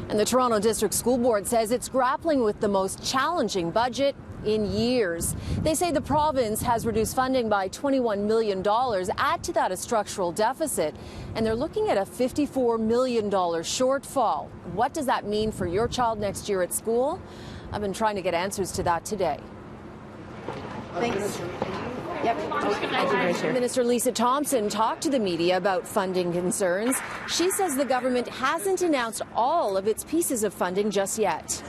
And the Toronto District School Board says it's grappling with the most challenging budget in years. They say the province has reduced funding by $21 million. Add to that a structural deficit, and they're looking at a $54 million shortfall. What does that mean for your child next year at school? I've been trying to get answers to that today. Thanks. Minister Lisa Thompson talked to the media about funding concerns. She says the government hasn't announced all of its pieces of funding just yet.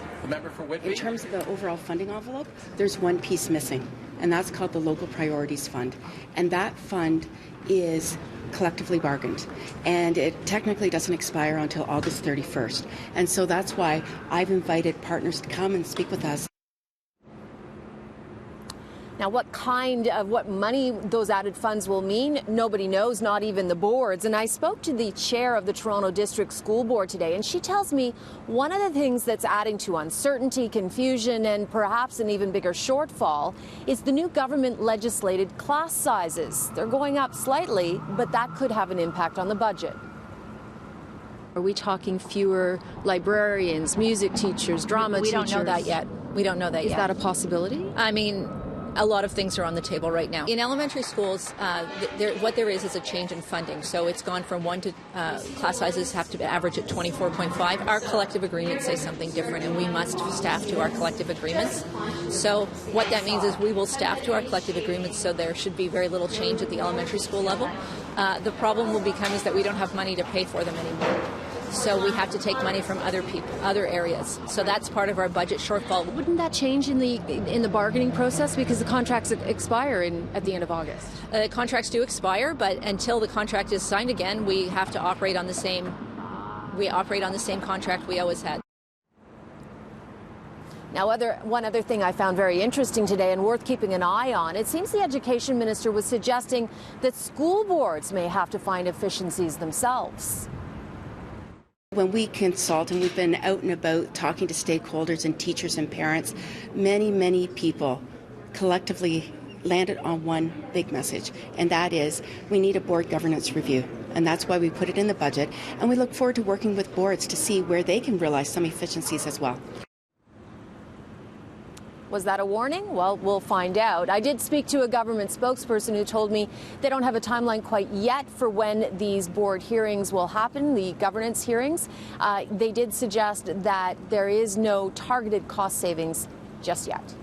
In terms of the overall funding envelope, there's one piece missing, and that's called the Local Priorities Fund. And that fund is collectively bargained, and it technically doesn't expire until August 31st. And so that's why I've invited partners to come and speak with us. Now, what money those added funds will mean, nobody knows, not even the boards. And I spoke to the chair of the Toronto District School Board today, and she tells me one of the things that's adding to uncertainty, confusion, and perhaps an even bigger shortfall is the new government legislated class sizes. They're going up slightly, but that could have an impact on the budget. Are we talking fewer librarians, music teachers, drama teachers? We don't know that yet. We don't know that yet. Is that a possibility? I mean, a lot of things are on the table right now. In elementary schools, what there is a change in funding. So it's gone from one to class sizes have to average at 24.5. Our collective agreements say something different, and we must staff to our collective agreements. So what that means is we will staff to our collective agreements, so there should be very little change at the elementary school level. The problem will become is that we don't have money to pay for them anymore. So we have to take money from other areas. So that's part of our budget shortfall. Wouldn't that change in the bargaining process because the contracts expire at the end of August? Contracts do expire, but until the contract is signed again, we have to operate on the same. We operate on the same contract we always had. Now, one other thing I found very interesting today and worth keeping an eye on, it seems the education minister was suggesting that school boards may have to find efficiencies themselves. When we consult, and we've been out and about talking to stakeholders and teachers and parents, many people collectively landed on one big message, and that is we need a board governance review. And that's why we put it in the budget, and we look forward to working with boards to see where they can realize some efficiencies as well. Was that a warning? Well, we'll find out. I did speak to a government spokesperson who told me they don't have a timeline quite yet for when these board hearings will happen, the governance hearings. They did suggest that there is no targeted cost savings just yet.